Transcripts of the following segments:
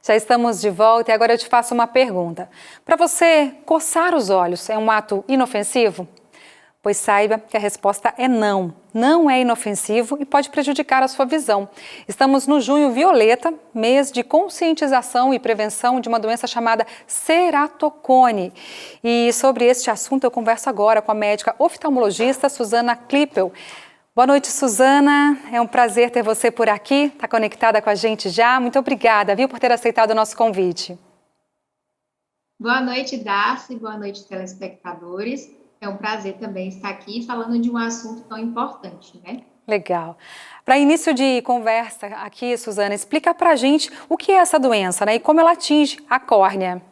Já estamos de volta e agora eu te faço uma pergunta. Para você, coçar os olhos é um ato inofensivo? Pois saiba que a resposta é não. Não é inofensivo e pode prejudicar a sua visão. Estamos no Junho Violeta, mês de conscientização e prevenção de uma doença chamada ceratocone. E sobre este assunto eu converso agora com a médica oftalmologista Suzana Klippel. Boa noite, Suzana. É um prazer ter você por aqui. Está conectada com a gente já. Muito obrigada, viu, por ter aceitado o nosso convite. Boa noite, Darcy. Boa noite, telespectadores. É um prazer também estar aqui falando de um assunto tão importante, né? Legal. Para início de conversa aqui, Suzana, explica para a gente o que é essa doença, né? E como ela atinge a córnea.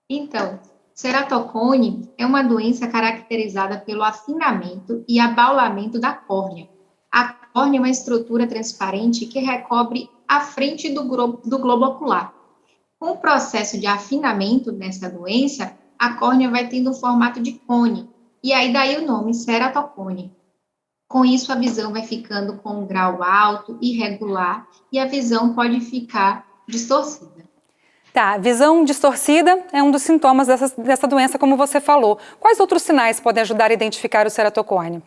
Então, ceratocone é uma doença caracterizada pelo afinamento e abaulamento da córnea. A córnea é uma estrutura transparente que recobre a frente do globo ocular. Com o processo de afinamento dessa doença, a córnea vai tendo um formato de cone, e aí daí o nome ceratocone. Com isso, a visão vai ficando com um grau alto, irregular, e a visão pode ficar distorcida. Tá, visão distorcida é um dos sintomas dessa doença, como você falou. Quais outros sinais podem ajudar a identificar o ceratocone?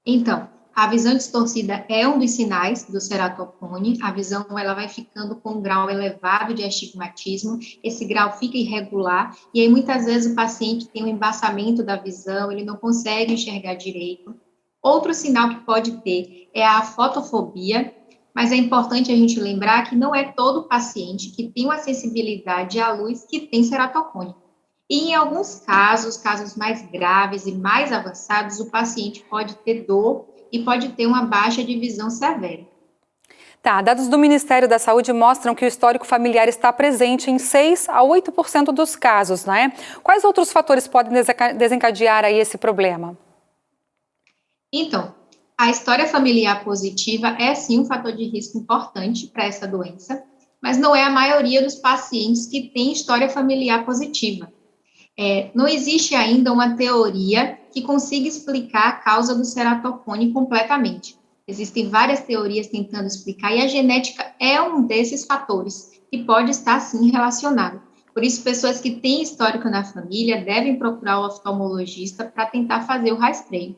Então, a visão distorcida é um dos sinais do ceratocone. A visão ela vai ficando com um grau elevado de astigmatismo. Esse grau fica irregular e aí muitas vezes o paciente tem um embaçamento da visão, ele não consegue enxergar direito. Outro sinal que pode ter é a fotofobia, mas é importante a gente lembrar que não é todo paciente que tem uma sensibilidade à luz que tem ceratocone. E em alguns casos, casos mais graves e mais avançados, o paciente pode ter dor e pode ter uma baixa de visão severa. Tá, dados do Ministério da Saúde mostram que o histórico familiar está presente em 6 a 8% dos casos, né? Quais outros fatores podem desencadear aí esse problema? Então, a história familiar positiva é sim um fator de risco importante para essa doença, mas não é a maioria dos pacientes que tem história familiar positiva. Não existe ainda uma teoria que consiga explicar a causa do ceratocone completamente. Existem várias teorias tentando explicar, e a genética é um desses fatores que pode estar, sim, relacionado. Por isso, pessoas que têm histórico na família devem procurar o oftalmologista para tentar fazer o rastreio.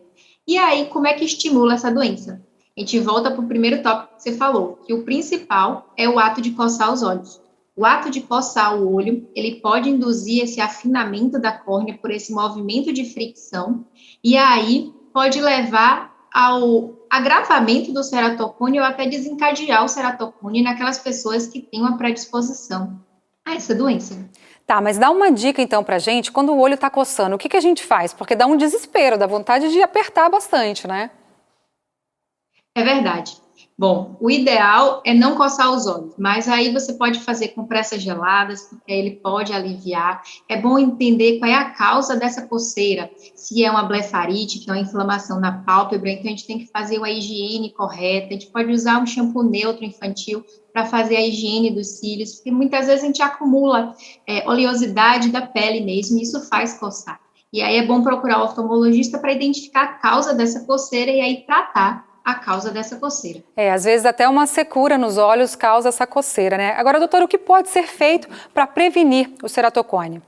E aí, como é que estimula essa doença? A gente volta para o primeiro tópico que você falou, que o principal é o ato de coçar os olhos. O ato de coçar o olho, ele pode induzir esse afinamento da córnea por esse movimento de fricção, e aí pode levar ao agravamento do ceratocone ou até desencadear o ceratocone naquelas pessoas que têm uma predisposição a essa doença. Tá, mas dá uma dica então pra gente, quando o olho tá coçando, o que a gente faz? Porque dá um desespero, dá vontade de apertar bastante, né? É verdade. Bom, o ideal é não coçar os olhos, mas aí você pode fazer compressas geladas, porque aí ele pode aliviar. É bom entender qual é a causa dessa coceira, se é uma blefarite, que é uma inflamação na pálpebra, então a gente tem que fazer uma higiene correta, a gente pode usar um shampoo neutro infantil para fazer a higiene dos cílios, porque muitas vezes a gente acumula oleosidade da pele mesmo, e isso faz coçar. E aí é bom procurar o oftalmologista para identificar a causa dessa coceira e aí tratar a causa dessa coceira. Às vezes até uma secura nos olhos causa essa coceira, né? Agora, doutor, o que pode ser feito para prevenir o ceratocone?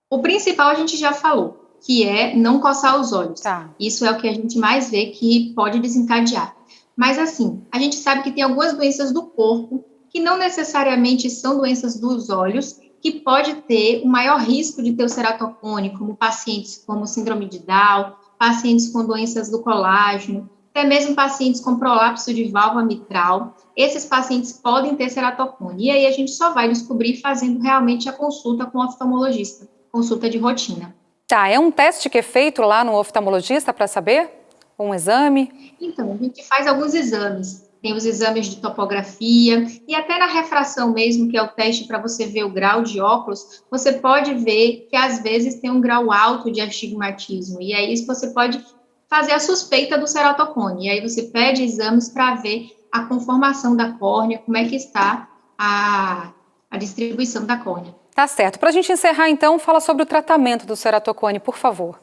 O principal a gente já falou, que é não coçar os olhos. Tá. Isso é o que a gente mais vê que pode desencadear. Mas assim, a gente sabe que tem algumas doenças do corpo que não necessariamente são doenças dos olhos, que pode ter o maior risco de ter o ceratocone, como pacientes com síndrome de Down, pacientes com doenças do colágeno, até mesmo pacientes com prolapso de válvula mitral. Esses pacientes podem ter ceratocone. E aí a gente só vai descobrir fazendo realmente a consulta com o oftalmologista, consulta de rotina. Tá, é um teste que é feito lá no oftalmologista para saber? Um exame? Então, a gente faz alguns exames. Tem os exames de topografia e até na refração mesmo, que é o teste para você ver o grau de óculos, você pode ver que às vezes tem um grau alto de astigmatismo. E aí você pode fazer a suspeita do ceratocone. E aí você pede exames para ver a conformação da córnea, como é que está a distribuição da córnea. Tá certo. Para a gente encerrar, então, fala sobre o tratamento do ceratocone, por favor.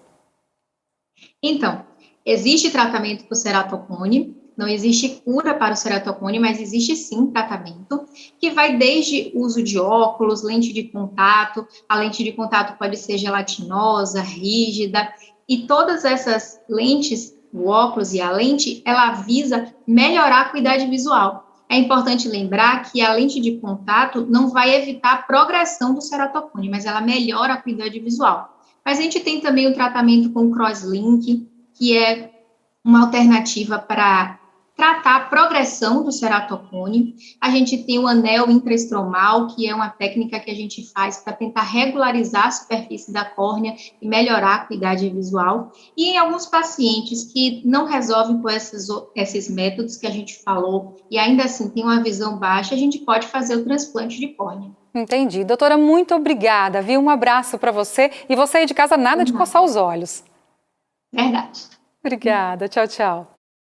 Então, existe tratamento para o ceratocone, Não existe cura para o ceratocone, mas existe sim tratamento, que vai desde uso de óculos, lente de contato, a lente de contato pode ser gelatinosa, rígida, e todas essas lentes, o óculos e a lente, ela visa melhorar a acuidade visual. É importante lembrar que a lente de contato não vai evitar a progressão do ceratocone, mas ela melhora a acuidade visual. Mas a gente tem também o tratamento com crosslink, que é uma alternativa para tratar a progressão do ceratocone. A gente tem o anel intraestromal, que é uma técnica que a gente faz para tentar regularizar a superfície da córnea e melhorar a acuidade visual. E em alguns pacientes que não resolvem com esses métodos que a gente falou e ainda assim tem uma visão baixa, a gente pode fazer o transplante de córnea. Entendi. Doutora, muito obrigada, viu? Um abraço para você e você aí de casa, nada de coçar os olhos. Verdade. Obrigada. Tchau, tchau.